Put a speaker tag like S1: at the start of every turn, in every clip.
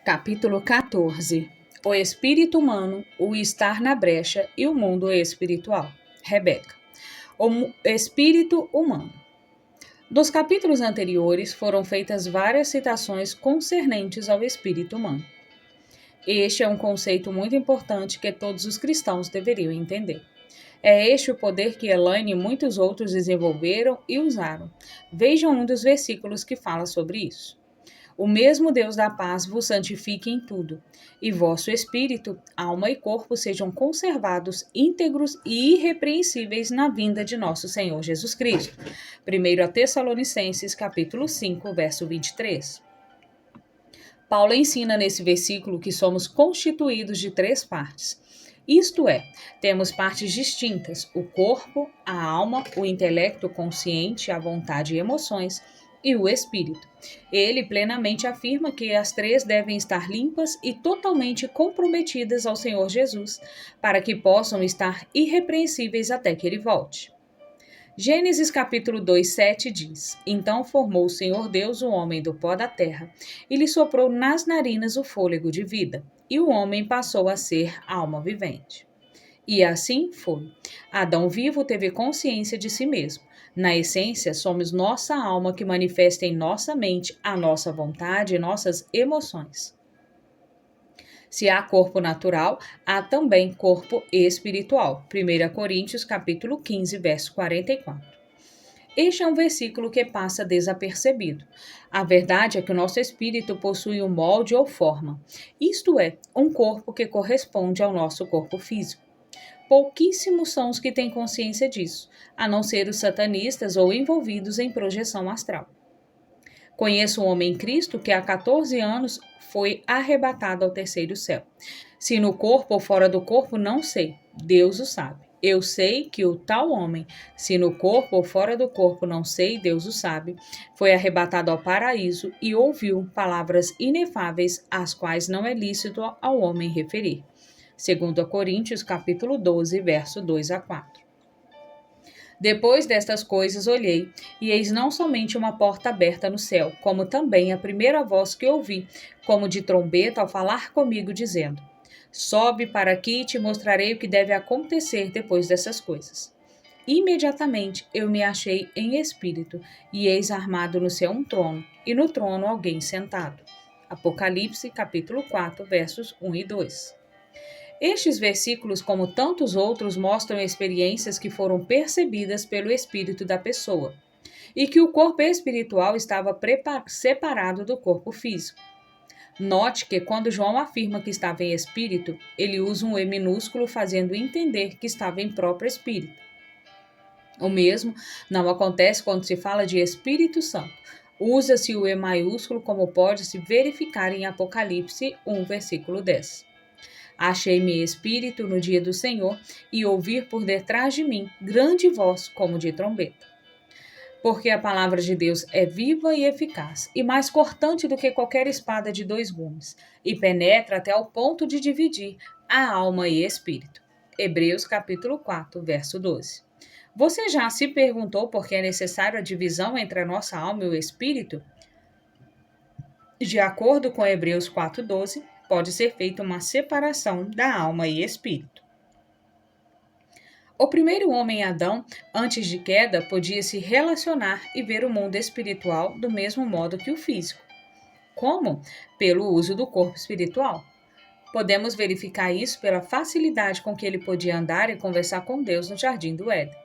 S1: Capítulo 14. O espírito humano, o estar na brecha e o mundo espiritual. Rebeca. Espírito humano. Dos capítulos anteriores foram feitas várias citações concernentes ao espírito humano. Este é um conceito muito importante que todos os cristãos deveriam entender. É este o poder que Elaine e muitos outros desenvolveram e usaram. Vejam um dos versículos que fala sobre isso. O mesmo Deus da paz vos santifique em tudo, e vosso espírito, alma e corpo sejam conservados íntegros e irrepreensíveis na vinda de nosso Senhor Jesus Cristo. 1 Tessalonicenses, capítulo 5, verso 23. Paulo ensina nesse versículo que somos constituídos de três partes. Isto é, temos partes distintas: o corpo, a alma, o intelecto consciente, a vontade e emoções, e o espírito. Ele plenamente afirma que as três devem estar limpas e totalmente comprometidas ao Senhor Jesus, para que possam estar irrepreensíveis até que ele volte. Gênesis capítulo 2, 7 diz: Então formou o Senhor Deus o homem do pó da terra, e lhe soprou nas narinas o fôlego de vida, e o homem passou a ser alma vivente. E assim foi. Adão vivo teve consciência de si mesmo. Na essência, somos nossa alma que manifesta em nossa mente a nossa vontade e nossas emoções. Se há corpo natural, há também corpo espiritual. 1 Coríntios capítulo 15, verso 44. Este é um versículo que passa desapercebido. A verdade é que o nosso espírito possui um molde ou forma, isto é, um corpo que corresponde ao nosso corpo físico. Pouquíssimos são os que têm consciência disso, a não ser os satanistas ou envolvidos em projeção astral. Conheço um homem em Cristo que há 14 anos foi arrebatado ao terceiro céu. Se no corpo ou fora do corpo, não sei. Deus o sabe. Eu sei que o tal homem, se no corpo ou fora do corpo, não sei, Deus o sabe, foi arrebatado ao paraíso e ouviu palavras inefáveis, às quais não é lícito ao homem referir. 2 Coríntios, capítulo 12, verso 2 a 4. Depois destas coisas olhei, e eis não somente uma porta aberta no céu, como também a primeira voz que ouvi, como de trombeta, ao falar comigo, dizendo: Sobe para aqui e te mostrarei o que deve acontecer depois dessas coisas. Imediatamente eu me achei em espírito, e eis armado no céu um trono, e no trono alguém sentado. Apocalipse, capítulo 4, versos 1 e 2. Estes versículos, como tantos outros, mostram experiências que foram percebidas pelo espírito da pessoa e que o corpo espiritual estava separado do corpo físico. Note que quando João afirma que estava em espírito, ele usa um E minúsculo fazendo entender que estava em próprio espírito. O mesmo não acontece quando se fala de Espírito Santo. Usa-se o E maiúsculo, como pode-se verificar em Apocalipse 1, versículo 10. Achei-me espírito no dia do Senhor e ouvir por detrás de mim grande voz como de trombeta. Porque a palavra de Deus é viva e eficaz, e mais cortante do que qualquer espada de dois gumes, e penetra até o ponto de dividir a alma e espírito. Hebreus capítulo 4, verso 12. Você já se perguntou por que é necessária a divisão entre a nossa alma e o espírito? De acordo com Hebreus 4:12, pode ser feita uma separação da alma e espírito. O primeiro homem Adão, antes de queda, podia se relacionar e ver o mundo espiritual do mesmo modo que o físico. Como? Pelo uso do corpo espiritual. Podemos verificar isso pela facilidade com que ele podia andar e conversar com Deus no jardim do Éden.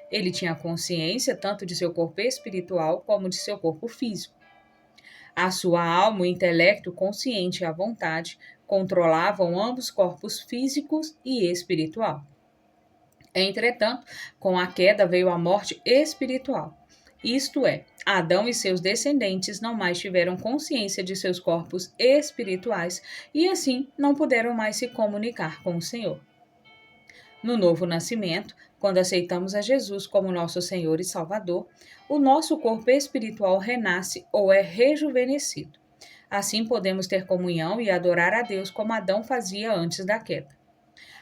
S1: Ele tinha consciência tanto de seu corpo espiritual como de seu corpo físico. A sua alma, o intelecto consciente e a vontade controlavam ambos corpos físicos e espiritual. Entretanto, com a queda veio a morte espiritual. Isto é, Adão e seus descendentes não mais tiveram consciência de seus corpos espirituais e assim não puderam mais se comunicar com o Senhor. No novo nascimento, quando aceitamos a Jesus como nosso Senhor e Salvador, o nosso corpo espiritual renasce ou é rejuvenescido. Assim podemos ter comunhão e adorar a Deus como Adão fazia antes da queda.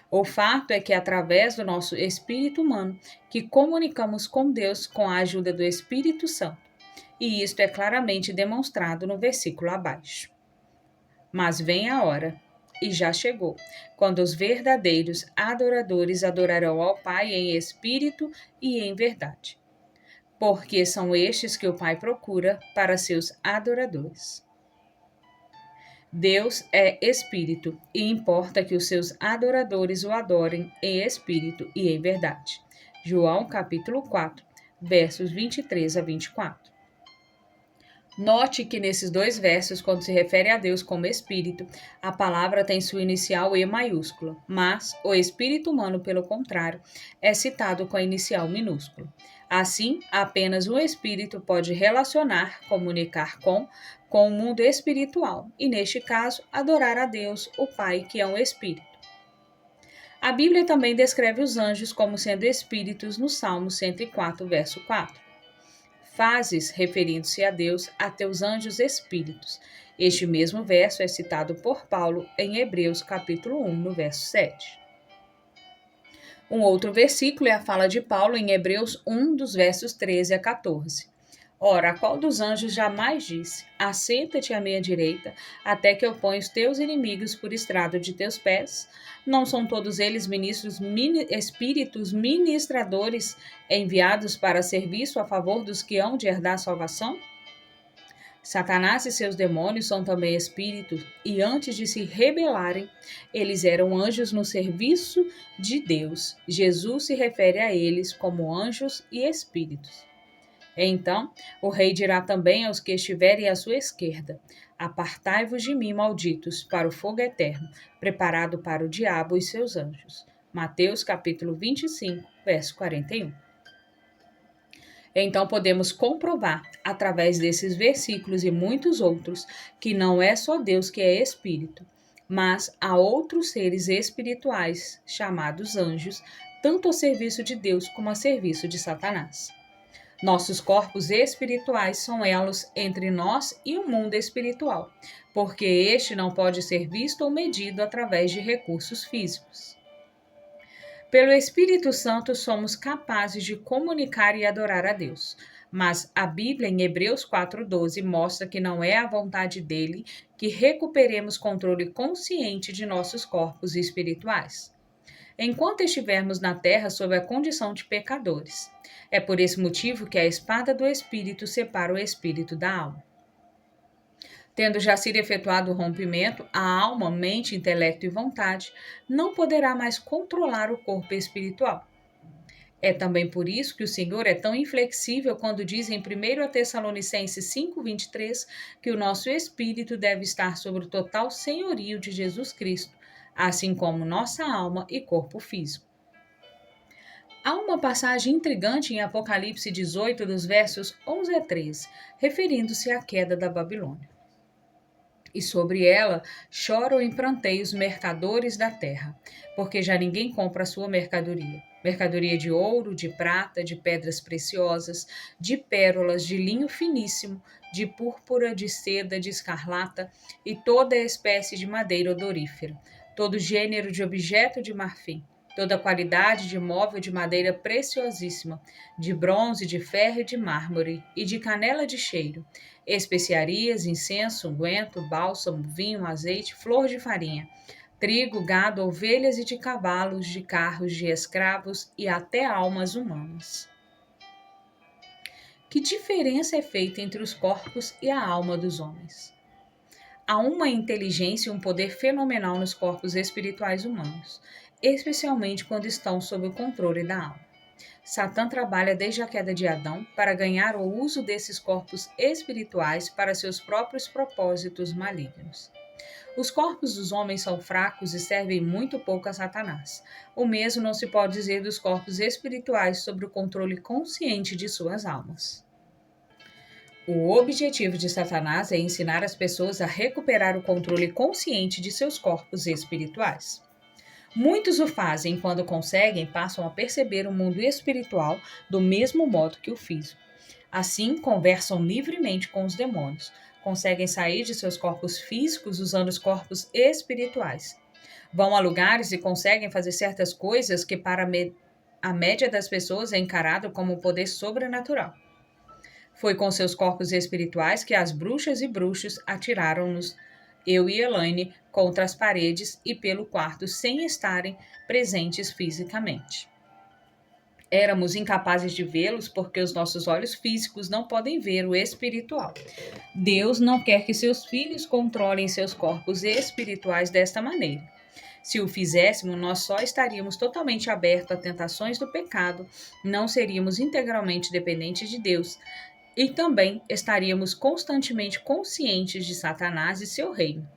S1: O fato é que através do nosso espírito humano que comunicamos com Deus com a ajuda do Espírito Santo. E isto é claramente demonstrado no versículo abaixo. Mas vem a hora, e já chegou, quando os verdadeiros adoradores adorarão ao Pai em espírito e em verdade, porque são estes que o Pai procura para seus adoradores. Deus é espírito e importa que os seus adoradores o adorem em espírito e em verdade. João capítulo 4, versos 23 a 24. Note que nesses dois versos, quando se refere a Deus como Espírito, a palavra tem sua inicial E maiúscula, mas o espírito humano, pelo contrário, é citado com a inicial minúscula. Assim, apenas um espírito pode relacionar, comunicar com o mundo espiritual, e neste caso, adorar a Deus, o Pai, que é um espírito. A Bíblia também descreve os anjos como sendo espíritos no Salmo 104, verso 4. Fazes, referindo-se a Deus, a teus anjos espíritos. Este mesmo verso é citado por Paulo em Hebreus capítulo 1, no verso 7. Um outro versículo é a fala de Paulo em Hebreus 1, dos versos 13 a 14. Ora, qual dos anjos jamais disse: assenta-te à minha direita, até que eu ponha os teus inimigos por estrado de teus pés? Não são todos eles espíritos ministradores enviados para serviço a favor dos que hão de herdar a salvação? Satanás e seus demônios são também espíritos, e antes de se rebelarem, eles eram anjos no serviço de Deus. Jesus se refere a eles como anjos e espíritos. Então, o rei dirá também aos que estiverem à sua esquerda: apartai-vos de mim, malditos, para o fogo eterno, preparado para o diabo e seus anjos. Mateus capítulo 25, verso 41. Então podemos comprovar, através desses versículos e muitos outros, que não é só Deus que é espírito, mas há outros seres espirituais, chamados anjos, tanto ao serviço de Deus como a serviço de Satanás. Nossos corpos espirituais são elos entre nós e o mundo espiritual, porque este não pode ser visto ou medido através de recursos físicos. Pelo Espírito Santo somos capazes de comunicar e adorar a Deus, mas a Bíblia em Hebreus 4:12 mostra que não é a vontade dele que recuperemos controle consciente de nossos corpos espirituais, enquanto estivermos na terra sob a condição de pecadores. É por esse motivo que a espada do Espírito separa o espírito da alma. Tendo já sido efetuado o rompimento, a alma, mente, intelecto e vontade não poderá mais controlar o corpo espiritual. É também por isso que o Senhor é tão inflexível quando diz em 1 Tessalonicenses 5:23 que o nosso espírito deve estar sob o total senhorio de Jesus Cristo, assim como nossa alma e corpo físico. Há uma passagem intrigante em Apocalipse 18, dos versos 11 a 13, referindo-se à queda da Babilônia. E sobre ela choram e pranteiam os mercadores da terra, porque já ninguém compra a sua mercadoria. Mercadoria de ouro, de prata, de pedras preciosas, de pérolas, de linho finíssimo, de púrpura, de seda, de escarlata e toda espécie de madeira odorífera, todo gênero de objeto de marfim, toda qualidade de móvel de madeira preciosíssima, de bronze, de ferro e de mármore, e de canela de cheiro, especiarias, incenso, unguento, bálsamo, vinho, azeite, flor de farinha, trigo, gado, ovelhas e de cavalos, de carros, de escravos e até almas humanas. Que diferença é feita entre os corpos e a alma dos homens? Há uma inteligência e um poder fenomenal nos corpos espirituais humanos, especialmente quando estão sob o controle da alma. Satã trabalha desde a queda de Adão para ganhar o uso desses corpos espirituais para seus próprios propósitos malignos. Os corpos dos homens são fracos e servem muito pouco a Satanás. O mesmo não se pode dizer dos corpos espirituais sob o controle consciente de suas almas. O objetivo de Satanás é ensinar as pessoas a recuperar o controle consciente de seus corpos espirituais. Muitos o fazem, quando conseguem, passam a perceber o mundo espiritual do mesmo modo que o físico. Assim, conversam livremente com os demônios, conseguem sair de seus corpos físicos usando os corpos espirituais. Vão a lugares e conseguem fazer certas coisas que para a média das pessoas é encarado como um poder sobrenatural. Foi com seus corpos espirituais que as bruxas e bruxos atiraram-nos eu e Elaine, contra as paredes e pelo quarto sem estarem presentes fisicamente. Éramos incapazes de vê-los porque os nossos olhos físicos não podem ver o espiritual. Deus não quer que seus filhos controlem seus corpos espirituais desta maneira. Se o fizéssemos, nós só estaríamos totalmente abertos a tentações do pecado, não seríamos integralmente dependentes de Deus e também estaríamos constantemente conscientes de Satanás e seu reino.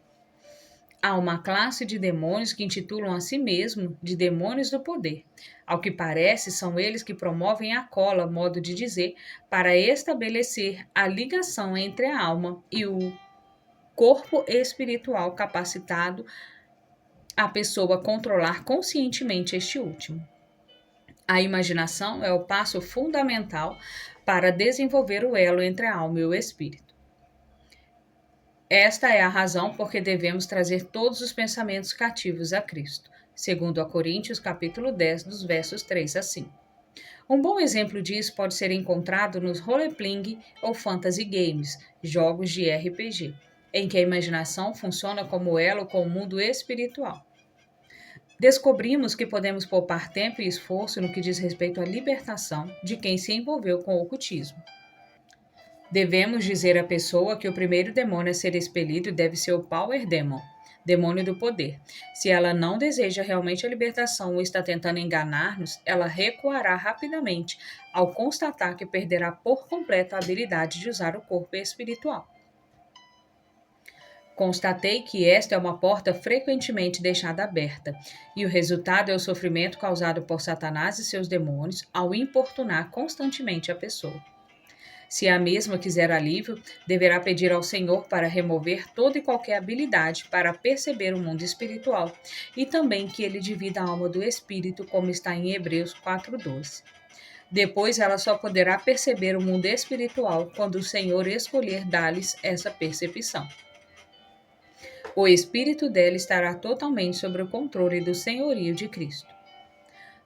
S1: Há uma classe de demônios que intitulam a si mesmo de demônios do poder. Ao que parece, são eles que promovem a cola, modo de dizer, para estabelecer a ligação entre a alma e o corpo espiritual capacitado a pessoa controlar conscientemente este último. A imaginação é o passo fundamental para desenvolver o elo entre a alma e o espírito. Esta é a razão por que devemos trazer todos os pensamentos cativos a Cristo, segundo a Coríntios capítulo 10, dos versos 3 a 5. Um bom exemplo disso pode ser encontrado nos role-playing ou fantasy games, jogos de RPG, em que a imaginação funciona como elo com o mundo espiritual. Descobrimos que podemos poupar tempo e esforço no que diz respeito à libertação de quem se envolveu com o ocultismo. Devemos dizer à pessoa que o primeiro demônio a ser expelido deve ser o Power Demon, demônio do poder. Se ela não deseja realmente a libertação ou está tentando enganar-nos, ela recuará rapidamente ao constatar que perderá por completo a habilidade de usar o corpo espiritual. Constatei que esta é uma porta frequentemente deixada aberta, e o resultado é o sofrimento causado por Satanás e seus demônios ao importunar constantemente a pessoa. Se a mesma quiser alívio, deverá pedir ao Senhor para remover toda e qualquer habilidade para perceber o mundo espiritual e também que ele divida a alma do espírito, como está em Hebreus 4:12. Depois ela só poderá perceber o mundo espiritual quando o Senhor escolher dar-lhes essa percepção. O espírito dela estará totalmente sob o controle do senhorio de Cristo.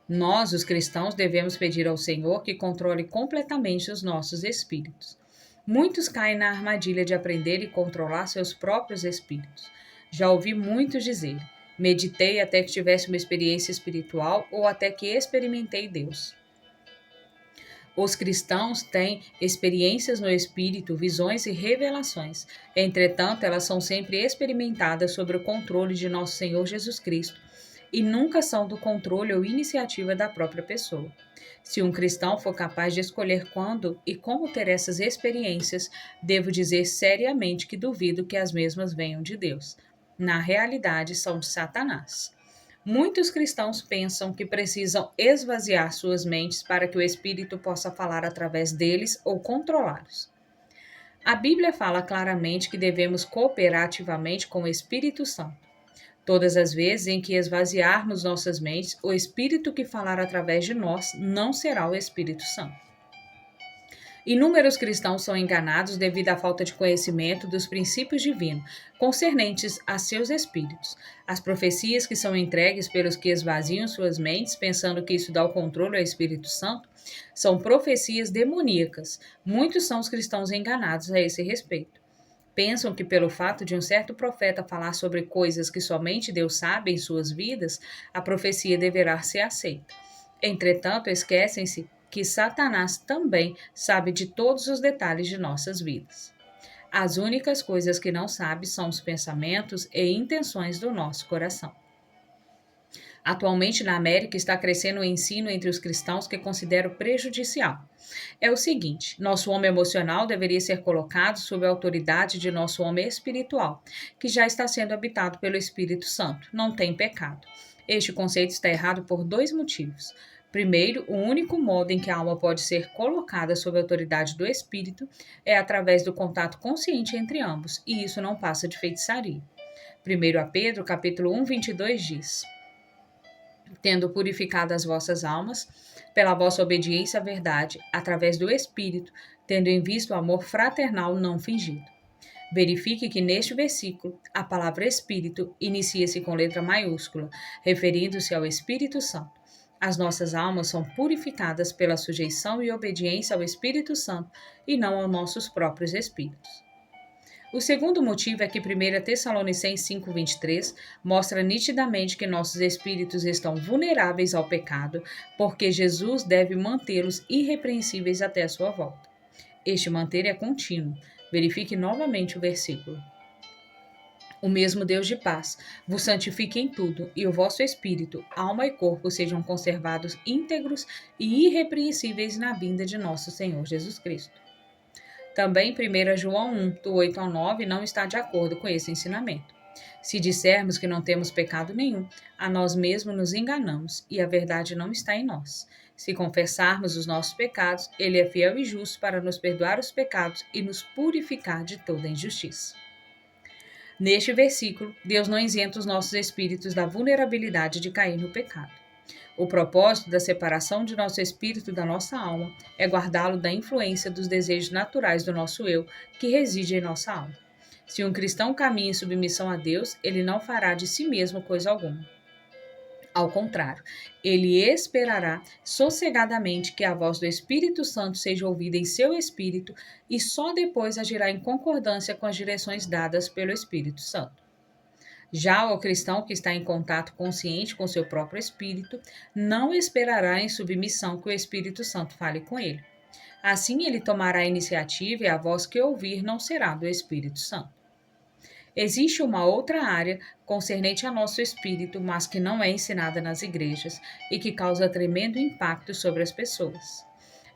S1: Nós, os cristãos, devemos pedir ao Senhor que controle completamente os nossos espíritos. Muitos caem na armadilha de aprender e controlar seus próprios espíritos. Já ouvi muitos dizer: meditei até que tivesse uma experiência espiritual ou até que experimentei Deus. Os cristãos têm experiências no espírito, visões e revelações. Entretanto, elas são sempre experimentadas sob o controle de nosso Senhor Jesus Cristo e nunca são do controle ou iniciativa da própria pessoa. Se um cristão for capaz de escolher quando e como ter essas experiências, devo dizer seriamente que duvido que as mesmas venham de Deus. Na realidade, são de Satanás. Muitos cristãos pensam que precisam esvaziar suas mentes para que o Espírito possa falar através deles ou controlá-los. A Bíblia fala claramente que devemos cooperar ativamente com o Espírito Santo. Todas as vezes em que esvaziarmos nossas mentes, o Espírito que falar através de nós não será o Espírito Santo. Inúmeros cristãos são enganados devido à falta de conhecimento dos princípios divinos concernentes a seus espíritos. As profecias que são entregues pelos que esvaziam suas mentes, pensando que isso dá o controle ao Espírito Santo, são profecias demoníacas. Muitos são os cristãos enganados a esse respeito. Pensam que pelo fato de um certo profeta falar sobre coisas que somente Deus sabe em suas vidas, a profecia deverá ser aceita. Entretanto, esquecem-se que Satanás também sabe de todos os detalhes de nossas vidas. As únicas coisas que não sabe são os pensamentos e intenções do nosso coração. Atualmente na América está crescendo o ensino entre os cristãos que considero prejudicial. É o seguinte: nosso homem emocional deveria ser colocado sob a autoridade de nosso homem espiritual, que já está sendo habitado pelo Espírito Santo. Não tem pecado. Este conceito está errado por dois motivos. Primeiro, o único modo em que a alma pode ser colocada sob a autoridade do Espírito é através do contato consciente entre ambos, e isso não passa de feitiçaria. 1 Pedro, capítulo 1, 22 diz: tendo purificado as vossas almas, pela vossa obediência à verdade, através do Espírito, tendo em vista o amor fraternal não fingido. Verifique que neste versículo, a palavra Espírito inicia-se com letra maiúscula, referindo-se ao Espírito Santo. As nossas almas são purificadas pela sujeição e obediência ao Espírito Santo e não aos nossos próprios espíritos. O segundo motivo é que 1 Tessalonicenses 5,23 mostra nitidamente que nossos espíritos estão vulneráveis ao pecado, porque Jesus deve mantê-los irrepreensíveis até a sua volta. Este manter é contínuo. Verifique novamente o versículo. O mesmo Deus de paz vos santifique em tudo, e o vosso espírito, alma e corpo sejam conservados íntegros e irrepreensíveis na vinda de nosso Senhor Jesus Cristo. Também 1 João 1, do 8 ao 9, não está de acordo com esse ensinamento. Se dissermos que não temos pecado nenhum, a nós mesmos nos enganamos, e a verdade não está em nós. Se confessarmos os nossos pecados, ele é fiel e justo para nos perdoar os pecados e nos purificar de toda injustiça. Neste versículo, Deus não isenta os nossos espíritos da vulnerabilidade de cair no pecado. O propósito da separação de nosso espírito da nossa alma é guardá-lo da influência dos desejos naturais do nosso eu, que reside em nossa alma. Se um cristão caminha em submissão a Deus, ele não fará de si mesmo coisa alguma. Ao contrário, ele esperará sossegadamente que a voz do Espírito Santo seja ouvida em seu espírito e só depois agirá em concordância com as direções dadas pelo Espírito Santo. Já o cristão que está em contato consciente com seu próprio espírito não esperará em submissão que o Espírito Santo fale com ele. Assim, ele tomará a iniciativa e a voz que ouvir não será do Espírito Santo. Existe uma outra área concernente a nosso espírito, mas que não é ensinada nas igrejas e que causa tremendo impacto sobre as pessoas.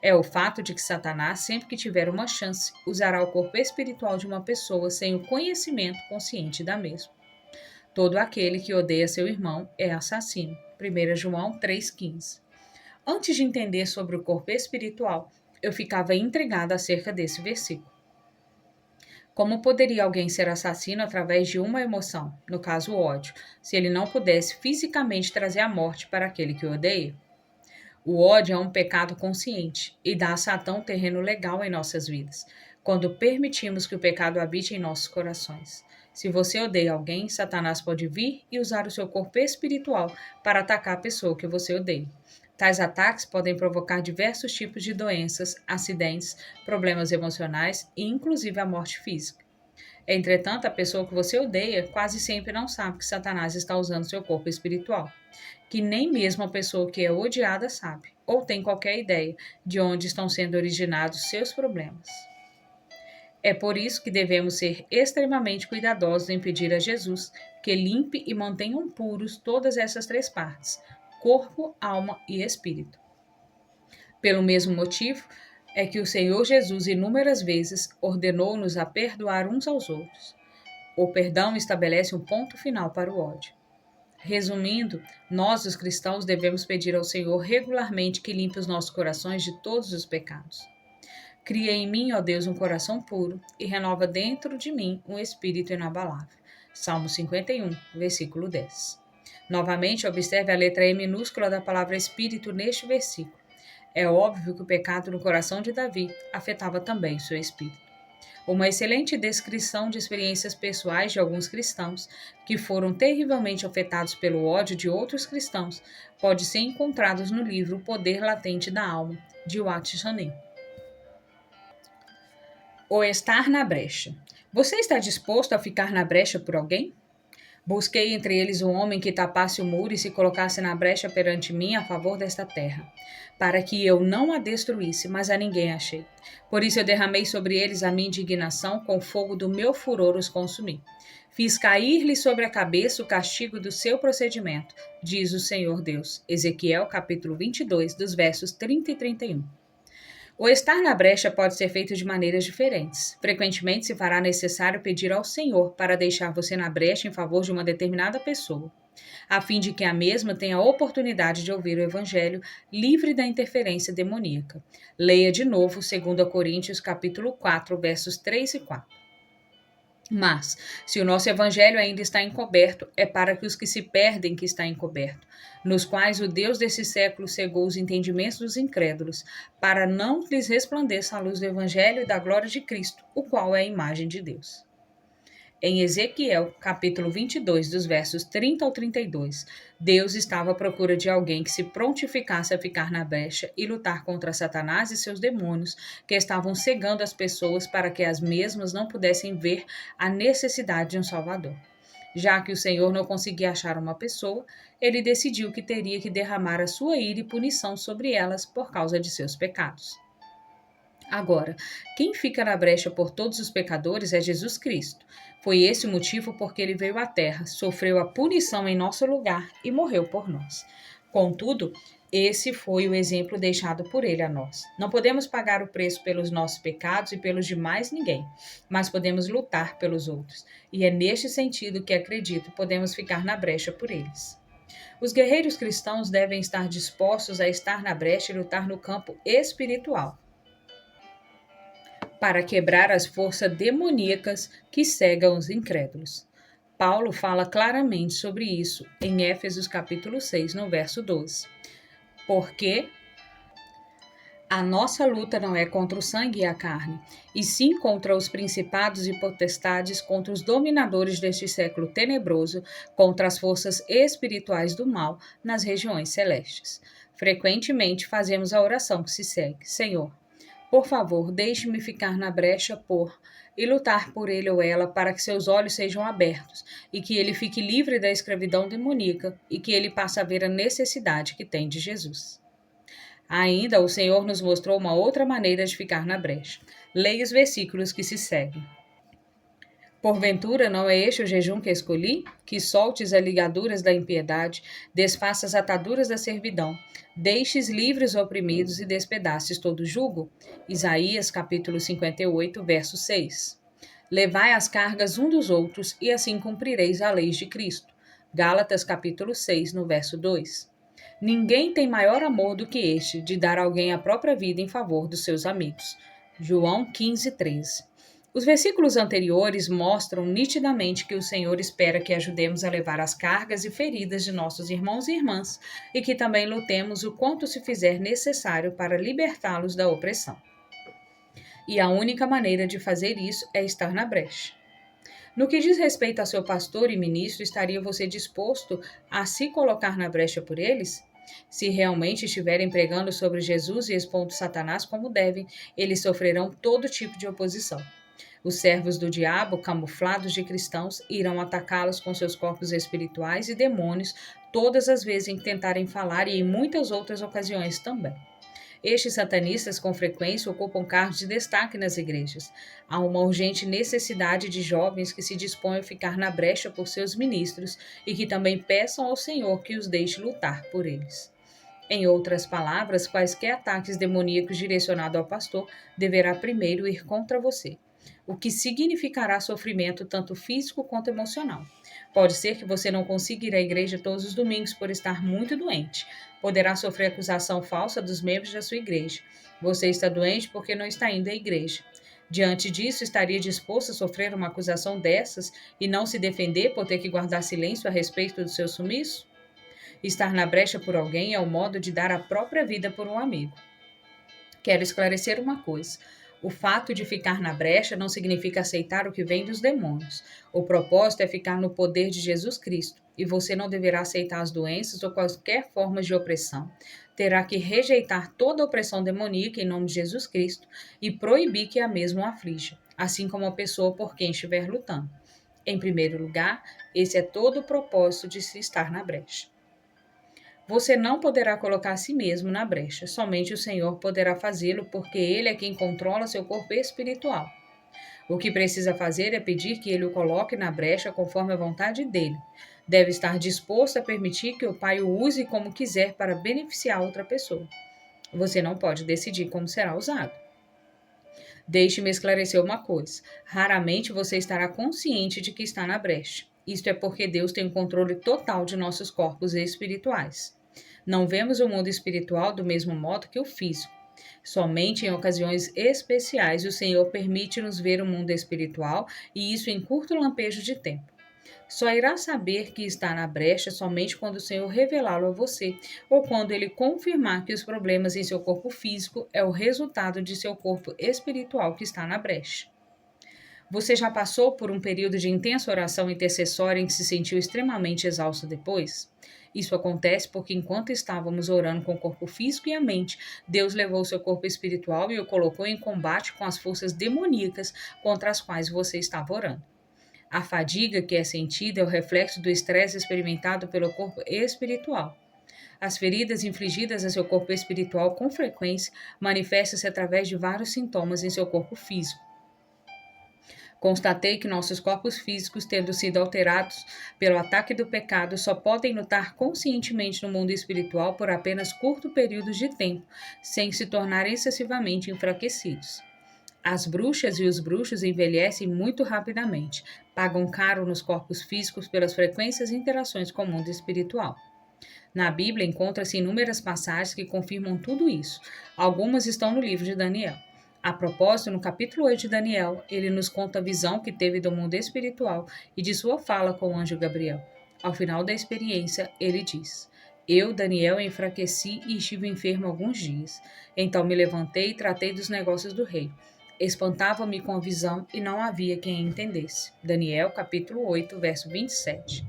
S1: É o fato de que Satanás, sempre que tiver uma chance, usará o corpo espiritual de uma pessoa sem o conhecimento consciente da mesma. Todo aquele que odeia seu irmão é assassino. 1 João 3,15. Antes de entender sobre o corpo espiritual, eu ficava intrigada acerca desse versículo. Como poderia alguém ser assassino através de uma emoção, no caso o ódio, se ele não pudesse fisicamente trazer a morte para aquele que o odeia? O ódio é um pecado consciente e dá a Satã um terreno legal em nossas vidas, quando permitimos que o pecado habite em nossos corações. Se você odeia alguém, Satanás pode vir e usar o seu corpo espiritual para atacar a pessoa que você odeia. Tais ataques podem provocar diversos tipos de doenças, acidentes, problemas emocionais e inclusive a morte física. Entretanto, a pessoa que você odeia quase sempre não sabe que Satanás está usando seu corpo espiritual, que nem mesmo a pessoa que é odiada sabe, ou tem qualquer ideia de onde estão sendo originados seus problemas. É por isso que devemos ser extremamente cuidadosos em pedir a Jesus que limpe e mantenham puros todas essas três partes, corpo, alma e espírito. Pelo mesmo motivo, é que o Senhor Jesus inúmeras vezes ordenou-nos a perdoar uns aos outros. O perdão estabelece um ponto final para o ódio. Resumindo, nós, os cristãos, devemos pedir ao Senhor regularmente que limpe os nossos corações de todos os pecados. Cria em mim, ó Deus, um coração puro e renova dentro de mim um espírito inabalável. Salmo 51, versículo 10. Novamente, observe a letra E minúscula da palavra espírito neste versículo. É óbvio que o pecado no coração de Davi afetava também seu espírito. Uma excelente descrição de experiências pessoais de alguns cristãos que foram terrivelmente afetados pelo ódio de outros cristãos pode ser encontrada no livro O Poder Latente da Alma, de Wat Chanin. O estar na brecha. Você está disposto a ficar na brecha por alguém? Busquei entre eles um homem que tapasse o muro e se colocasse na brecha perante mim a favor desta terra, para que eu não a destruísse, mas a ninguém achei. Por isso eu derramei sobre eles a minha indignação, com o fogo do meu furor os consumi. Fiz cair-lhe sobre a cabeça o castigo do seu procedimento, diz o Senhor Deus. Ezequiel capítulo 22, dos versos 30 e 31. O estar na brecha pode ser feito de maneiras diferentes. Frequentemente se fará necessário pedir ao Senhor para deixar você na brecha em favor de uma determinada pessoa, a fim de que a mesma tenha a oportunidade de ouvir o Evangelho livre da interferência demoníaca. Leia de novo 2 Coríntios capítulo 4, versos 3 e 4. Mas, se o nosso evangelho ainda está encoberto, é para que os que se perdem que está encoberto, nos quais o Deus desse século cegou os entendimentos dos incrédulos, para não lhes resplandeça a luz do evangelho e da glória de Cristo, o qual é a imagem de Deus. Em Ezequiel, capítulo 22, dos versos 30 ao 32, Deus estava à procura de alguém que se prontificasse a ficar na brecha e lutar contra Satanás e seus demônios, que estavam cegando as pessoas para que as mesmas não pudessem ver a necessidade de um Salvador. Já que o Senhor não conseguia achar uma pessoa, ele decidiu que teria que derramar a sua ira e punição sobre elas por causa de seus pecados. Agora, quem fica na brecha por todos os pecadores é Jesus Cristo. Foi esse o motivo porque ele veio à terra, sofreu a punição em nosso lugar e morreu por nós. Contudo, esse foi o exemplo deixado por ele a nós. Não podemos pagar o preço pelos nossos pecados e pelos de mais ninguém, mas podemos lutar pelos outros. E é neste sentido que acredito podemos ficar na brecha por eles. Os guerreiros cristãos devem estar dispostos a estar na brecha e lutar no campo espiritual, para quebrar as forças demoníacas que cegam os incrédulos. Paulo fala claramente sobre isso em Éfesos capítulo 6, no verso 12. Porque a nossa luta não é contra o sangue e a carne, e sim contra os principados e potestades, contra os dominadores deste século tenebroso, contra as forças espirituais do mal nas regiões celestes. Frequentemente fazemos a oração que se segue: Senhor, por favor, deixe-me ficar na brecha e lutar por ele ou ela para que seus olhos sejam abertos e que ele fique livre da escravidão demoníaca e que ele passe a ver a necessidade que tem de Jesus. Ainda o Senhor nos mostrou uma outra maneira de ficar na brecha. Leia os versículos que se seguem. Porventura não é este o jejum que escolhi? Que soltes as ligaduras da impiedade, desfaças as ataduras da servidão, deixes livres os oprimidos e despedaces todo jugo? Isaías capítulo 58, verso 6. Levai as cargas um dos outros e assim cumprireis a lei de Cristo. Gálatas capítulo 6, no verso 2. Ninguém tem maior amor do que este, de dar alguém a própria vida em favor dos seus amigos. João 15, 13. Os versículos anteriores mostram nitidamente que o Senhor espera que ajudemos a levar as cargas e feridas de nossos irmãos e irmãs e que também lutemos o quanto se fizer necessário para libertá-los da opressão. E a única maneira de fazer isso é estar na brecha. No que diz respeito a seu pastor e ministro, estaria você disposto a se colocar na brecha por eles? Se realmente estiverem pregando sobre Jesus e expondo Satanás como devem, eles sofrerão todo tipo de oposição. Os servos do diabo, camuflados de cristãos, irão atacá-los com seus corpos espirituais e demônios todas as vezes em que tentarem falar e em muitas outras ocasiões também. Estes satanistas com frequência ocupam cargos de destaque nas igrejas. Há uma urgente necessidade de jovens que se dispõem a ficar na brecha por seus ministros e que também peçam ao Senhor que os deixe lutar por eles. Em outras palavras, quaisquer ataques demoníacos direcionados ao pastor deverá primeiro ir contra você, o que significará sofrimento tanto físico quanto emocional. Pode ser que você não consiga ir à igreja todos os domingos por estar muito doente. Poderá sofrer acusação falsa dos membros da sua igreja. Você está doente porque não está indo à igreja. Diante disso, estaria disposto a sofrer uma acusação dessas e não se defender por ter que guardar silêncio a respeito do seu sumiço? Estar na brecha por alguém é o modo de dar a própria vida por um amigo. Quero esclarecer uma coisa. O fato de ficar na brecha não significa aceitar o que vem dos demônios. O propósito é ficar no poder de Jesus Cristo, e você não deverá aceitar as doenças ou qualquer forma de opressão. Terá que rejeitar toda opressão demoníaca em nome de Jesus Cristo e proibir que a mesma o aflija, assim como a pessoa por quem estiver lutando. Em primeiro lugar, esse é todo o propósito de se estar na brecha. Você não poderá colocar a si mesmo na brecha, somente o Senhor poderá fazê-lo, porque Ele é quem controla seu corpo espiritual. O que precisa fazer é pedir que Ele o coloque na brecha conforme a vontade dEle. Deve estar disposto a permitir que o Pai o use como quiser para beneficiar outra pessoa. Você não pode decidir como será usado. Deixe-me esclarecer uma coisa. Raramente você estará consciente de que está na brecha. Isto é porque Deus tem o controle total de nossos corpos espirituais. Não vemos o mundo espiritual do mesmo modo que o físico. Somente em ocasiões especiais o Senhor permite-nos ver o mundo espiritual, e isso em curto lampejo de tempo. Só irá saber que está na brecha somente quando o Senhor revelá-lo a você, ou quando Ele confirmar que os problemas em seu corpo físico é o resultado de seu corpo espiritual que está na brecha. Você já passou por um período de intensa oração intercessória em que se sentiu extremamente exausto depois? Isso acontece porque enquanto estávamos orando com o corpo físico e a mente, Deus levou seu corpo espiritual e o colocou em combate com as forças demoníacas contra as quais você estava orando. A fadiga que é sentida é o reflexo do estresse experimentado pelo corpo espiritual. As feridas infligidas a seu corpo espiritual com frequência manifestam-se através de vários sintomas em seu corpo físico. Constatei que nossos corpos físicos, tendo sido alterados pelo ataque do pecado, só podem lutar conscientemente no mundo espiritual por apenas curto período de tempo, sem se tornar excessivamente enfraquecidos. As bruxas e os bruxos envelhecem muito rapidamente, pagam caro nos corpos físicos pelas frequentes interações com o mundo espiritual. Na Bíblia encontra-se inúmeras passagens que confirmam tudo isso. Algumas estão no livro de Daniel. A propósito, no capítulo 8 de Daniel, ele nos conta a visão que teve do mundo espiritual e de sua fala com o anjo Gabriel. Ao final da experiência, ele diz: Eu, Daniel, enfraqueci e estive enfermo alguns dias. Então me levantei e tratei dos negócios do rei. Espantava-me com a visão e não havia quem entendesse. Daniel, capítulo 8, verso 27.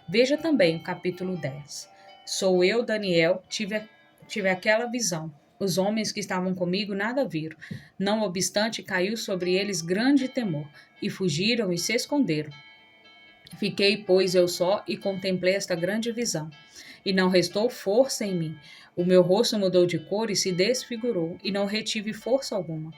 S1: Veja também o capítulo 10. Sou eu, Daniel, tive aquela visão. Os homens que estavam comigo nada viram. Não obstante, caiu sobre eles grande temor, e fugiram e se esconderam. Fiquei, pois, eu só e contemplei esta grande visão. E não restou força em mim. O meu rosto mudou de cor e se desfigurou, e não retive força alguma.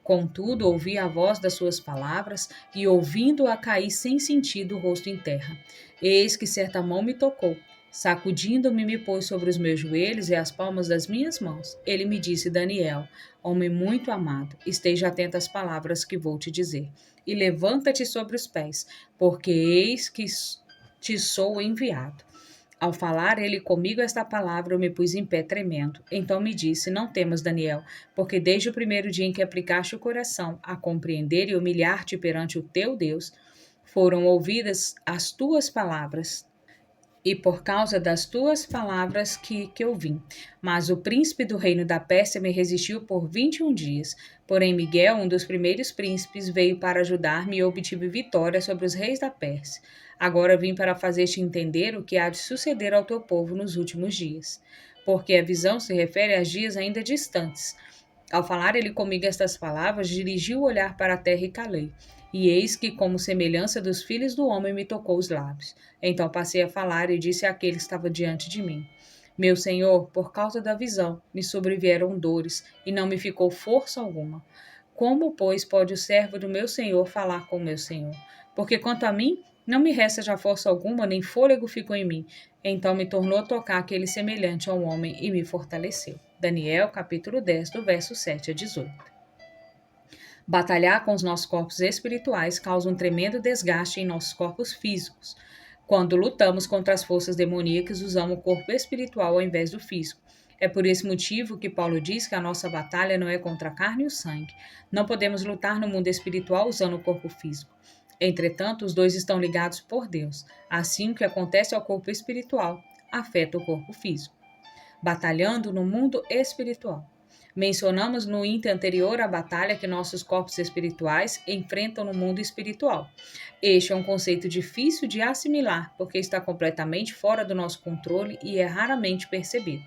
S1: Contudo, ouvi a voz das suas palavras, e ouvindo-a caí sem sentido o rosto em terra. Eis que certa mão me tocou. Sacudindo-me, me pôs sobre os meus joelhos e as palmas das minhas mãos. Ele me disse: Daniel, homem muito amado, esteja atento às palavras que vou te dizer. E levanta-te sobre os pés, porque eis que te sou enviado. Ao falar ele comigo esta palavra, eu me pus em pé tremendo. Então me disse: Não temas, Daniel, porque desde o primeiro dia em que aplicaste o coração a compreender e humilhar-te perante o teu Deus, foram ouvidas as tuas palavras. E por causa das tuas palavras que eu vim. Mas o príncipe do reino da Pérsia me resistiu por 21 dias. Porém, Miguel, um dos primeiros príncipes, veio para ajudar-me e obtive vitória sobre os reis da Pérsia. Agora vim para fazer-te entender o que há de suceder ao teu povo nos últimos dias. Porque a visão se refere a dias ainda distantes. Ao falar ele comigo estas palavras, dirigi o olhar para a terra e calei. E eis que, como semelhança dos filhos do homem, me tocou os lábios. Então passei a falar e disse àquele que estava diante de mim: Meu Senhor, por causa da visão, me sobrevieram dores, e não me ficou força alguma. Como, pois, pode o servo do meu Senhor falar com o meu Senhor? Porque quanto a mim, não me resta já força alguma, nem fôlego ficou em mim. Então me tornou a tocar aquele semelhante a um homem e me fortaleceu. Daniel, capítulo 10, do verso 7 a 18. Batalhar com os nossos corpos espirituais causa um tremendo desgaste em nossos corpos físicos. Quando lutamos contra as forças demoníacas, usamos o corpo espiritual ao invés do físico. É por esse motivo que Paulo diz que a nossa batalha não é contra a carne e o sangue. Não podemos lutar no mundo espiritual usando o corpo físico. Entretanto, os dois estão ligados por Deus. Assim, o que acontece ao corpo espiritual afeta o corpo físico. Batalhando no mundo espiritual. Mencionamos no item anterior a batalha que nossos corpos espirituais enfrentam no mundo espiritual. Este é um conceito difícil de assimilar, porque está completamente fora do nosso controle e é raramente percebido.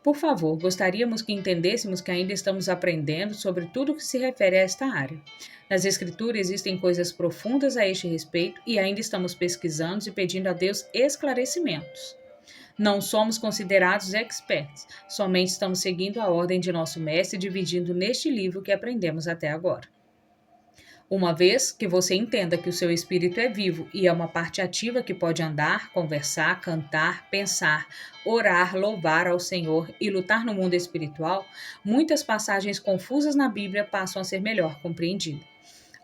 S1: Por favor, gostaríamos que entendêssemos que ainda estamos aprendendo sobre tudo que se refere a esta área. Nas Escrituras existem coisas profundas a este respeito e ainda estamos pesquisando e pedindo a Deus esclarecimentos. Não somos considerados experts, somente estamos seguindo a ordem de nosso mestre, dividindo neste livro que aprendemos até agora. Uma vez que você entenda que o seu espírito é vivo e é uma parte ativa que pode andar, conversar, cantar, pensar, orar, louvar ao Senhor e lutar no mundo espiritual, muitas passagens confusas na Bíblia passam a ser melhor compreendidas.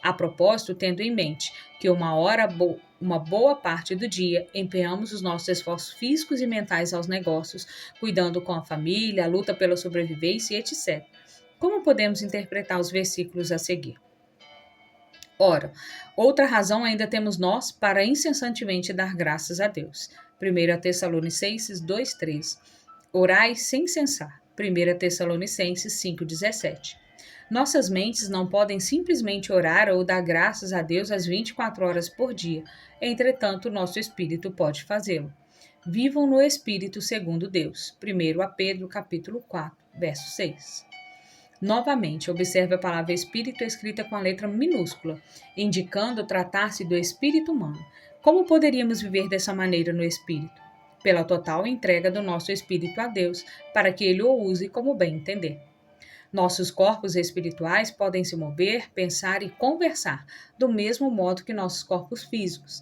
S1: A propósito, tendo em mente que uma boa parte do dia empenhamos os nossos esforços físicos e mentais aos negócios, cuidando com a família, a luta pela sobrevivência e etc. Como podemos interpretar os versículos a seguir? Ora, outra razão ainda temos nós para incessantemente dar graças a Deus. 1 Tessalonicenses 2,3. Orai sem cessar. 1 Tessalonicenses 5,17. Nossas mentes não podem simplesmente orar ou dar graças a Deus às 24 horas por dia. Entretanto, nosso espírito pode fazê-lo. Vivam no espírito segundo Deus. 1 a Pedro, capítulo 4, verso 6. Novamente, observe a palavra espírito escrita com a letra minúscula, indicando tratar-se do espírito humano. Como poderíamos viver dessa maneira no espírito? Pela total entrega do nosso espírito a Deus, para que ele o use como bem entender. Nossos corpos espirituais podem se mover, pensar e conversar, do mesmo modo que nossos corpos físicos.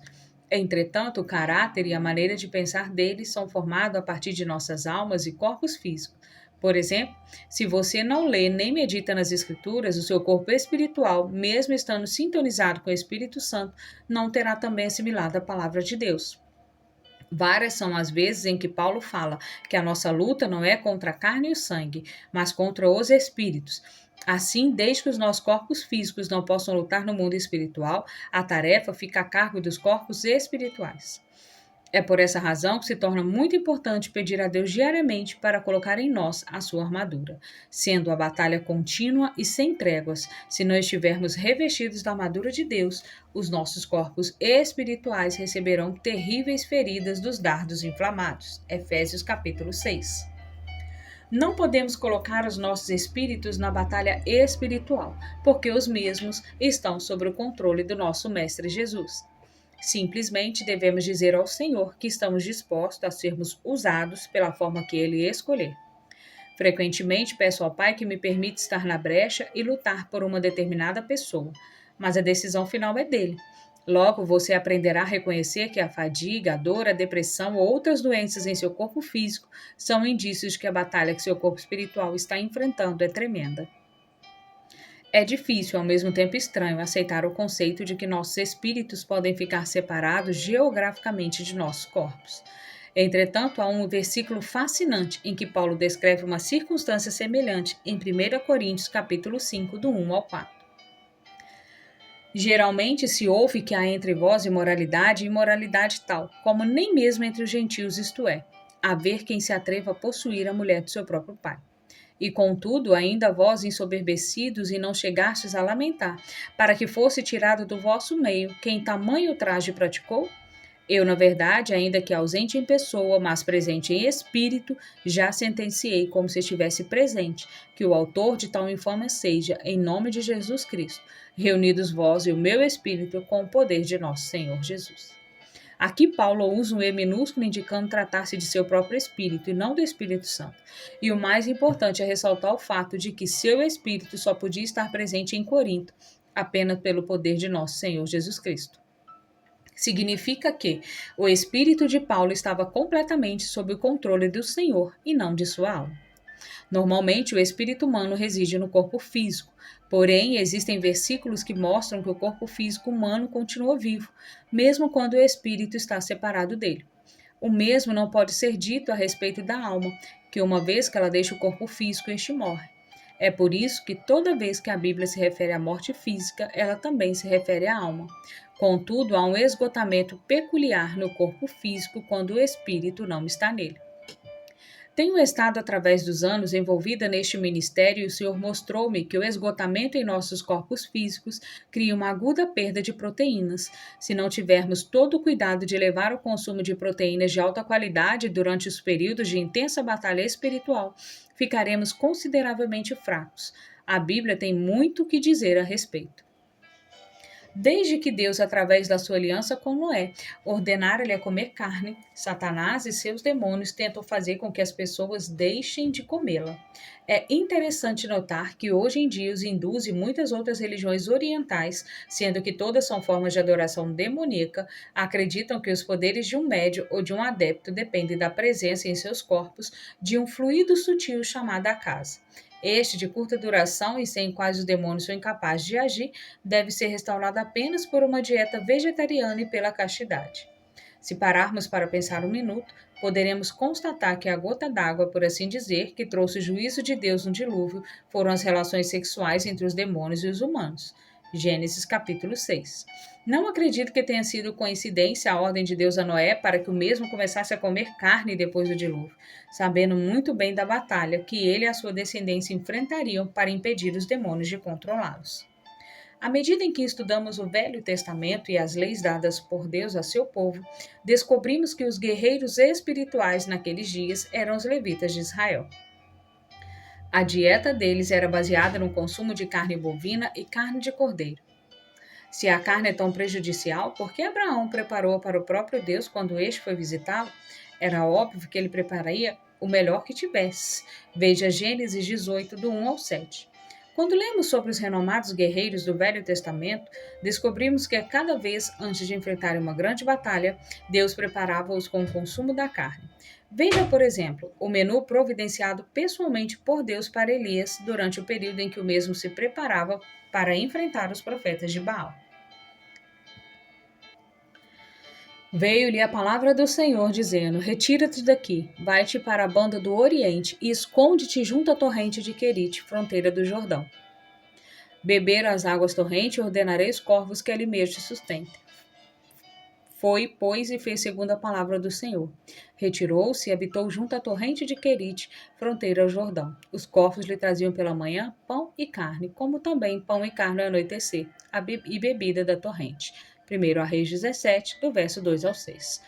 S1: Entretanto, o caráter e a maneira de pensar deles são formados a partir de nossas almas e corpos físicos. Por exemplo, se você não lê nem medita nas Escrituras, o seu corpo espiritual, mesmo estando sintonizado com o Espírito Santo, não terá também assimilado a palavra de Deus. Várias são as vezes em que Paulo fala que a nossa luta não é contra a carne e o sangue, mas contra os espíritos. Assim, desde que os nossos corpos físicos não possam lutar no mundo espiritual, a tarefa fica a cargo dos corpos espirituais. É por essa razão que se torna muito importante pedir a Deus diariamente para colocar em nós a sua armadura, sendo a batalha contínua e sem tréguas. Se não estivermos revestidos da armadura de Deus, os nossos corpos espirituais receberão terríveis feridas dos dardos inflamados. Efésios capítulo 6. Não podemos colocar os nossos espíritos na batalha espiritual, porque os mesmos estão sob o controle do nosso Mestre Jesus. Simplesmente devemos dizer ao Senhor que estamos dispostos a sermos usados pela forma que Ele escolher. Frequentemente peço ao Pai que me permita estar na brecha e lutar por uma determinada pessoa, mas a decisão final é dele. Logo, você aprenderá a reconhecer que a fadiga, a dor, a depressão ou outras doenças em seu corpo físico são indícios de que a batalha que seu corpo espiritual está enfrentando é tremenda. É difícil, ao mesmo tempo estranho, aceitar o conceito de que nossos espíritos podem ficar separados geograficamente de nossos corpos. Entretanto, há um versículo fascinante em que Paulo descreve uma circunstância semelhante em 1 Coríntios capítulo 5, do 1 ao 4. Geralmente se ouve que há entre vós imoralidade e imoralidade tal, como nem mesmo entre os gentios isto é, haver quem se atreva a possuir a mulher do seu próprio pai. E contudo, ainda vós ensoberbecidos e não chegastes a lamentar, para que fosse tirado do vosso meio quem tamanho traje praticou? Eu, na verdade, ainda que ausente em pessoa, mas presente em espírito, já sentenciei como se estivesse presente, que o autor de tal infâmia seja, em nome de Jesus Cristo, reunidos vós e o meu espírito com o poder de nosso Senhor Jesus. Aqui Paulo usa um E minúsculo indicando tratar-se de seu próprio espírito e não do Espírito Santo. E o mais importante é ressaltar o fato de que seu espírito só podia estar presente em Corinto, apenas pelo poder de nosso Senhor Jesus Cristo. Significa que o espírito de Paulo estava completamente sob o controle do Senhor e não de sua alma. Normalmente, o espírito humano reside no corpo físico, porém, existem versículos que mostram que o corpo físico humano continua vivo, mesmo quando o espírito está separado dele. O mesmo não pode ser dito a respeito da alma, que uma vez que ela deixa o corpo físico, este morre. É por isso que toda vez que a Bíblia se refere à morte física, ela também se refere à alma. Contudo, há um esgotamento peculiar no corpo físico quando o espírito não está nele. Tenho estado através dos anos envolvida neste ministério e o Senhor mostrou-me que o esgotamento em nossos corpos físicos cria uma aguda perda de proteínas. Se não tivermos todo o cuidado de levar o consumo de proteínas de alta qualidade durante os períodos de intensa batalha espiritual, ficaremos consideravelmente fracos. A Bíblia tem muito o que dizer a respeito. Desde que Deus, através da sua aliança com Noé, ordenara-lhe a comer carne, Satanás e seus demônios tentam fazer com que as pessoas deixem de comê-la. É interessante notar que hoje em dia os hindus e muitas outras religiões orientais, sendo que todas são formas de adoração demoníaca, acreditam que os poderes de um médium ou de um adepto dependem da presença em seus corpos de um fluido sutil chamado akasa. Este, de curta duração e sem quais os demônios são incapazes de agir, deve ser restaurado apenas por uma dieta vegetariana e pela castidade. Se pararmos para pensar um minuto, poderemos constatar que a gota d'água, por assim dizer, que trouxe o juízo de Deus no dilúvio, foram as relações sexuais entre os demônios e os humanos. Gênesis capítulo 6. Não acredito que tenha sido coincidência a ordem de Deus a Noé para que o mesmo começasse a comer carne depois do dilúvio, sabendo muito bem da batalha que ele e a sua descendência enfrentariam para impedir os demônios de controlá-los. À medida em que estudamos o Velho Testamento e as leis dadas por Deus a seu povo, descobrimos que os guerreiros espirituais naqueles dias eram os levitas de Israel. A dieta deles era baseada no consumo de carne bovina e carne de cordeiro. Se a carne é tão prejudicial, por que Abraão preparou para o próprio Deus quando este foi visitá-lo? Era óbvio que ele prepararia o melhor que tivesse. Veja Gênesis 18, do 1 ao 7. Quando lemos sobre os renomados guerreiros do Velho Testamento, descobrimos que a cada vez antes de enfrentarem uma grande batalha, Deus preparava-os com o consumo da carne. Veja, por exemplo, o menu providenciado pessoalmente por Deus para Elias durante o período em que o mesmo se preparava para enfrentar os profetas de Baal. Veio-lhe a palavra do Senhor, dizendo: Retira-te daqui, vai-te para a banda do Oriente e esconde-te junto à torrente de Querite, fronteira do Jordão. Beber as águas torrente, ordenarei os corvos que ali mesmo te sustentem. Foi, pois, e fez segundo a palavra do Senhor. Retirou-se e habitou junto à torrente de Querite, fronteira ao Jordão. Os corvos lhe traziam pela manhã pão e carne, como também pão e carne ao anoitecer, e bebida da torrente. 1 Reis 17, do verso 2 ao 6.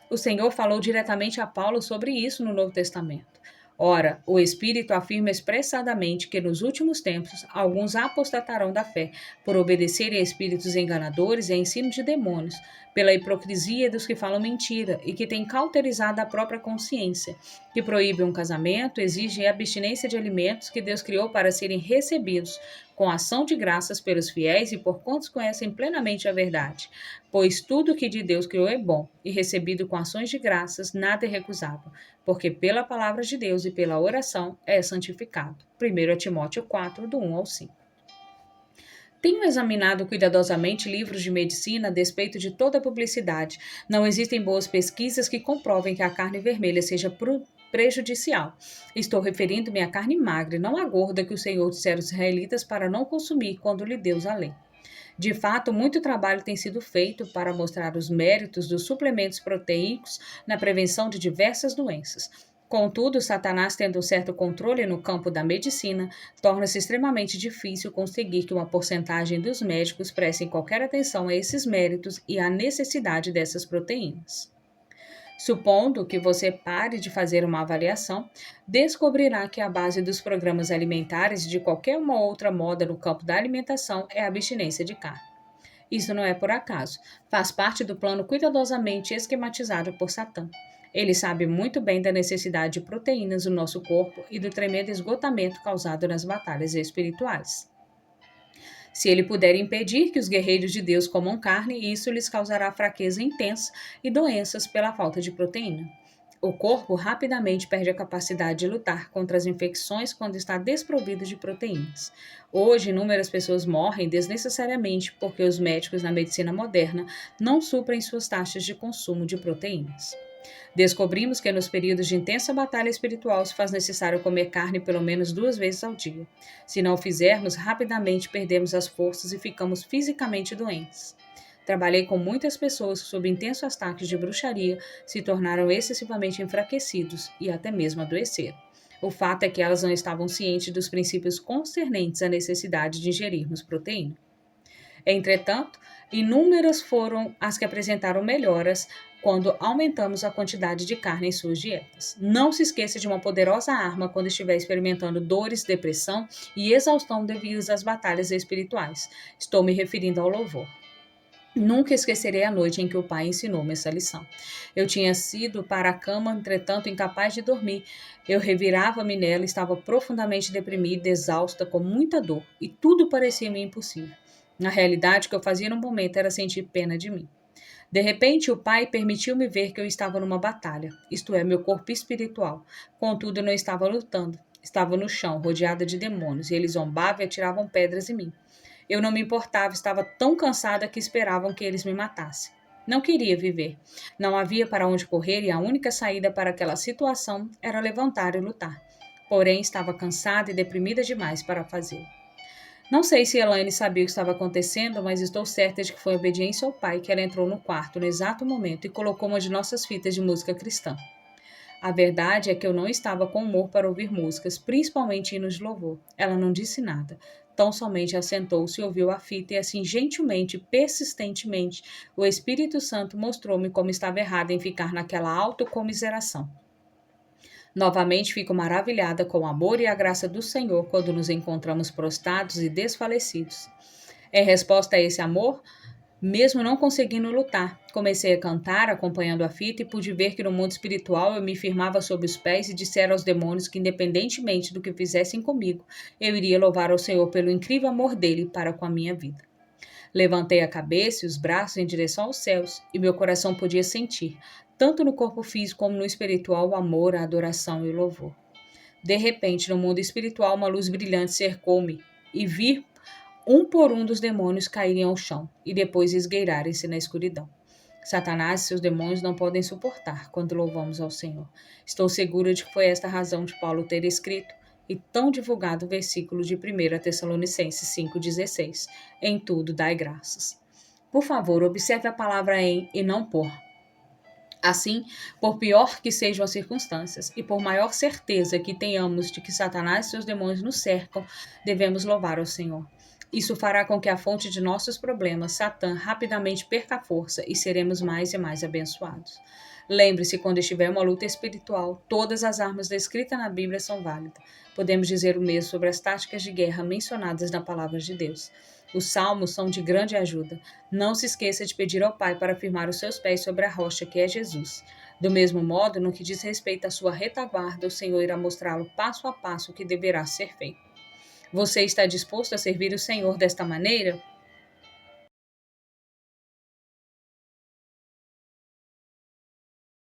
S1: O Senhor falou diretamente a Paulo sobre isso no Novo Testamento. Ora, o Espírito afirma expressadamente que nos últimos tempos alguns apostatarão da fé, por obedecerem a espíritos enganadores e a ensino de demônios, pela hipocrisia dos que falam mentira e que têm cauterizado a própria consciência, que proíbem um casamento, exigem a abstinência de alimentos que Deus criou para serem recebidos com ação de graças pelos fiéis e por quantos conhecem plenamente a verdade. Pois tudo que de Deus criou é bom, e recebido com ações de graças, nada é recusável, porque pela palavra de Deus e pela oração é santificado. 1 Timóteo 4, do 1 ao 5. Tenho examinado cuidadosamente livros de medicina a despeito de toda a publicidade. Não existem boas pesquisas que comprovem que a carne vermelha seja prejudicial. Estou referindo-me à carne magra, não à gorda que o Senhor dissera aos israelitas para não consumir quando lhe deu a lei. De fato, muito trabalho tem sido feito para mostrar os méritos dos suplementos proteicos na prevenção de diversas doenças. Contudo, Satanás, tendo um certo controle no campo da medicina, torna-se extremamente difícil conseguir que uma porcentagem dos médicos prestem qualquer atenção a esses méritos e à necessidade dessas proteínas. Supondo que você pare de fazer uma avaliação, descobrirá que a base dos programas alimentares e de qualquer uma outra moda no campo da alimentação é a abstinência de carne. Isso não é por acaso, faz parte do plano cuidadosamente esquematizado por Satã. Ele sabe muito bem da necessidade de proteínas no nosso corpo e do tremendo esgotamento causado nas batalhas espirituais. Se ele puder impedir que os guerreiros de Deus comam carne, isso lhes causará fraqueza intensa e doenças pela falta de proteína. O corpo rapidamente perde a capacidade de lutar contra as infecções quando está desprovido de proteínas. Hoje, inúmeras pessoas morrem desnecessariamente porque os médicos na medicina moderna não suprem suas taxas de consumo de proteínas. Descobrimos que nos períodos de intensa batalha espiritual se faz necessário comer carne pelo menos 2 vezes ao dia. Se não o fizermos, rapidamente perdemos as forças e ficamos fisicamente doentes. Trabalhei com muitas pessoas que, sob intensos ataques de bruxaria, se tornaram excessivamente enfraquecidos e até mesmo adoeceram. O fato é que elas não estavam cientes dos princípios concernentes à necessidade de ingerirmos proteína. Entretanto, inúmeras foram as que apresentaram melhoras quando aumentamos a quantidade de carne em suas dietas. Não se esqueça de uma poderosa arma quando estiver experimentando dores, depressão e exaustão devido às batalhas espirituais. Estou me referindo ao louvor. Nunca esquecerei a noite em que o pai ensinou-me essa lição. Eu tinha sido para a cama, entretanto, incapaz de dormir. Eu revirava-me nela, estava profundamente deprimida, exausta, com muita dor, e tudo parecia-me impossível. Na realidade, o que eu fazia no momento era sentir pena de mim. De repente, o pai permitiu-me ver que eu estava numa batalha, isto é, meu corpo espiritual. Contudo, eu não estava lutando. Estava no chão, rodeada de demônios, e eles zombavam e atiravam pedras em mim. Eu não me importava, estava tão cansada que esperavam que eles me matassem. Não queria viver. Não havia para onde correr e a única saída para aquela situação era levantar e lutar. Porém, estava cansada e deprimida demais para fazê-lo. Não sei se Elaine sabia o que estava acontecendo, mas estou certa de que foi obediência ao pai que ela entrou no quarto no exato momento e colocou uma de nossas fitas de música cristã. A verdade é que eu não estava com humor para ouvir músicas, principalmente hinos de louvor. Ela não disse nada. Tão somente assentou-se e ouviu a fita e assim, gentilmente, persistentemente, o Espírito Santo mostrou-me como estava errada em ficar naquela autocomiseração. Novamente fico maravilhada com o amor e a graça do Senhor quando nos encontramos prostrados e desfalecidos. Em resposta a esse amor, mesmo não conseguindo lutar, comecei a cantar, acompanhando a fita, e pude ver que no mundo espiritual eu me firmava sob os pés e dissera aos demônios que, independentemente do que fizessem comigo, eu iria louvar ao Senhor pelo incrível amor dele para com a minha vida. Levantei a cabeça e os braços em direção aos céus, e meu coração podia sentir, tanto no corpo físico como no espiritual, o amor, a adoração e o louvor. De repente, no mundo espiritual, uma luz brilhante cercou-me, e vi um por um dos demônios caírem ao chão e depois esgueirarem-se na escuridão. Satanás e seus demônios não podem suportar quando louvamos ao Senhor. Estou segura de que foi esta a razão de Paulo ter escrito e tão divulgado o versículo de 1 Tessalonicenses 5,16. Em tudo dai graças. Por favor, observe a palavra em e não por. Assim, por pior que sejam as circunstâncias e por maior certeza que tenhamos de que Satanás e seus demônios nos cercam, devemos louvar ao Senhor. Isso fará com que a fonte de nossos problemas, Satã, rapidamente perca força e seremos mais e mais abençoados. Lembre-se, quando estiver uma luta espiritual, todas as armas descritas na Bíblia são válidas. Podemos dizer o mesmo sobre as táticas de guerra mencionadas na palavra de Deus. Os salmos são de grande ajuda. Não se esqueça de pedir ao Pai para firmar os seus pés sobre a rocha que é Jesus. Do mesmo modo, no que diz respeito à sua retaguarda, o Senhor irá mostrá-lo passo a passo o que deverá ser feito. Você está disposto a servir o Senhor desta maneira?